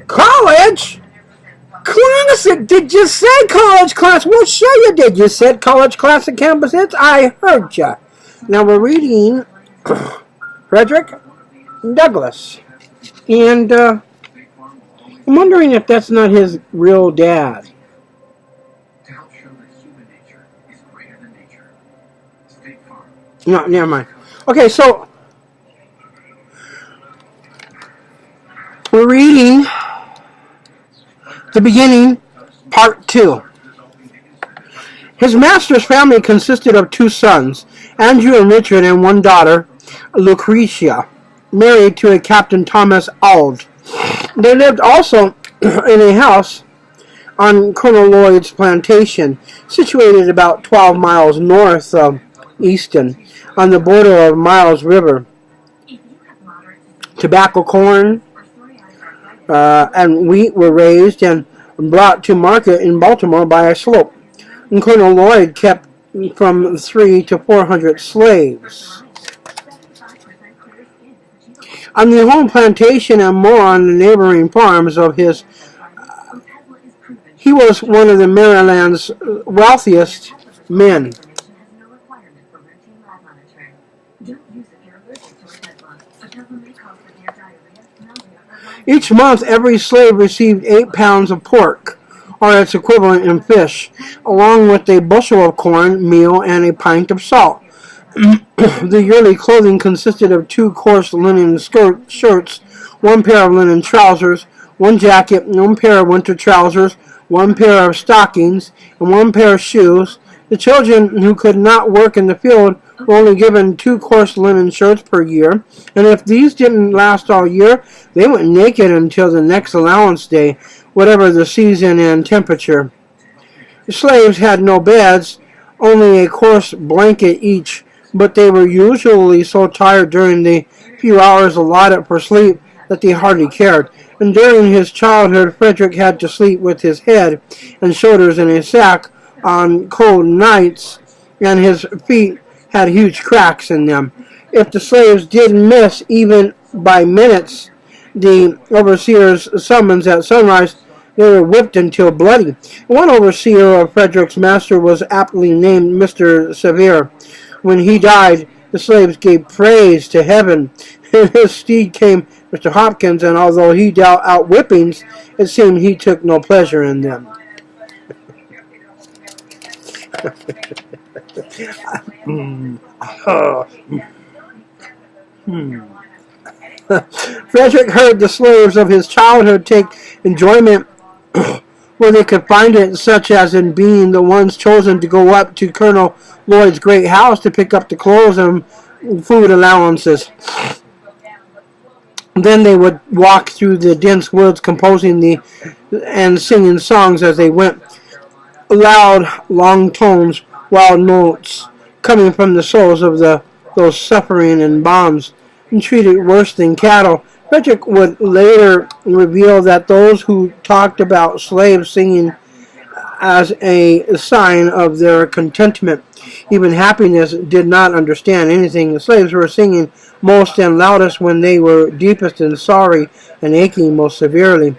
College? Classic? Did you say college class? Well, sure you did. You said college class at campus hits. I heard ya. Now we're reading Fredrick Douglass. And I'm wondering if that's not his real dad. No, never mind. Okay, so we're reading the beginning, part 2. His master's family consisted of 2 sons, Andrew and Richard, and 1 daughter, Lucretia, married to a Captain Thomas Auld. They lived also in a house on Colonel Lloyd's plantation, situated about 12 miles north of Easton, on the border of Miles River. Tobacco, corn, and wheat were raised and brought to market in Baltimore by a slope. And Colonel Lloyd kept from 300 to 400 slaves. On the home plantation and more on the neighboring farms of his, he was one of the Maryland's wealthiest men. Each month, every slave received 8 pounds of pork, or its equivalent in fish, along with a bushel of corn, meal, and a pint of salt. The yearly clothing consisted of 2 coarse linen shirts, 1 pair of linen trousers, 1 jacket, 1 pair of winter trousers, 1 pair of stockings, and 1 pair of shoes. The children who could not work in the field were only given 2 coarse linen shirts per year, and if these didn't last all year, they went naked until the next allowance day, whatever the season and temperature. The slaves had no beds, only a coarse blanket each, but they were usually so tired during the few hours allotted for sleep that they hardly cared. And during his childhood, Fredrick had to sleep with his head and shoulders in a sack on cold nights, and his feet had huge cracks in them. If the slaves did miss even by minutes the overseer's summons at sunrise, they were whipped until bloody. One overseer of Frederick's master was aptly named Mr. Severe. When he died, the slaves gave praise to heaven. In his stead came Mr. Hopkins, and although he dealt out whippings, it seemed he took no pleasure in them. Fredrick heard the slaves of his childhood take enjoyment where they could find it, such as in being the ones chosen to go up to Colonel Lloyd's great house to pick up the clothes and food allowances. Then they would walk through the dense woods composing and singing songs as they went. Loud, long tones, wild notes coming from the souls of those suffering in bonds and treated worse than cattle. Fredrick would later reveal that those who talked about slaves singing as a sign of their contentment, even happiness, did not understand anything. The slaves were singing most and loudest when they were deepest and sorry and aching most severely.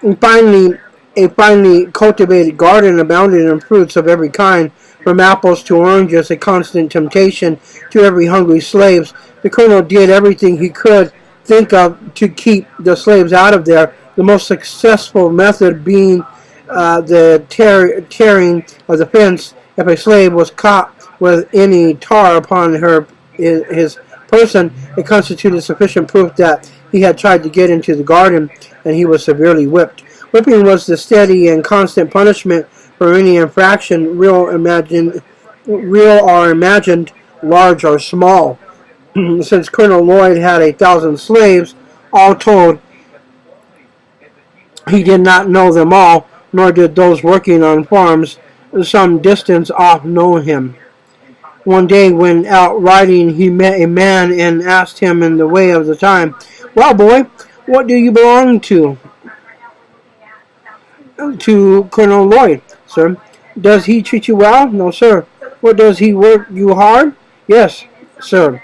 And finally, a finely cultivated garden abounded in fruits of every kind, from apples to oranges, a constant temptation to every hungry slave. The colonel did everything he could think of to keep the slaves out of there, the most successful method being the tearing of the fence. If a slave was caught with any tar upon his person, it constituted sufficient proof that he had tried to get into the garden, and he was severely whipped. Whipping was the steady and constant punishment for any infraction, real or imagined, large or small. Since Colonel Lloyd had 1,000 slaves, all told, he did not know them all, nor did those working on farms some distance off know him. One day when out riding, he met a man and asked him in the way of the time, "Well, boy, what do you belong to?" "To Colonel Lloyd, sir." "Does he treat you well?" "No, sir." "What, does he work you hard?" "Yes, sir."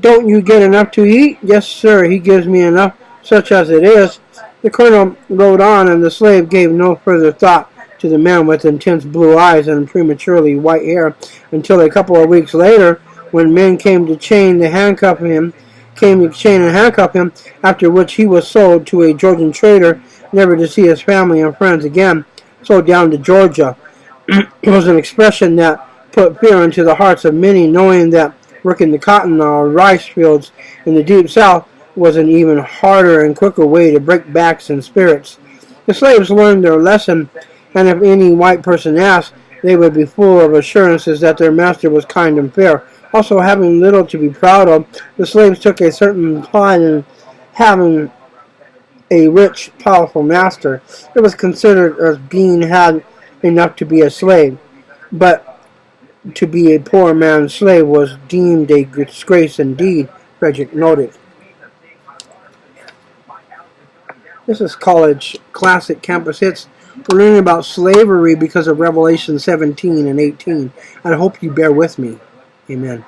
"Don't you get enough to eat?" "Yes, sir, he gives me enough, such as it is." The colonel rode on, and the slave gave no further thought to the man with intense blue eyes and prematurely white hair until a couple of weeks later, when men came to chain and handcuff him, after which he was sold to a Georgian trader, never to see his family and friends again. Sold down to Georgia. It was an expression that put fear into the hearts of many, knowing that working the cotton or rice fields in the deep south was an even harder and quicker way to break backs and spirits. The slaves learned their lesson, and if any white person asked, they would be full of assurances that their master was kind and fair. Also, having little to be proud of, the slaves took a certain pride in having a rich, powerful master. It was considered as being had enough to be a slave, but to be a poor man's slave was deemed a disgrace indeed, Fredrick noted. This is college classic campus hits. We're learning about slavery because of Revelation 17 and 18. I hope you bear with me. Amen.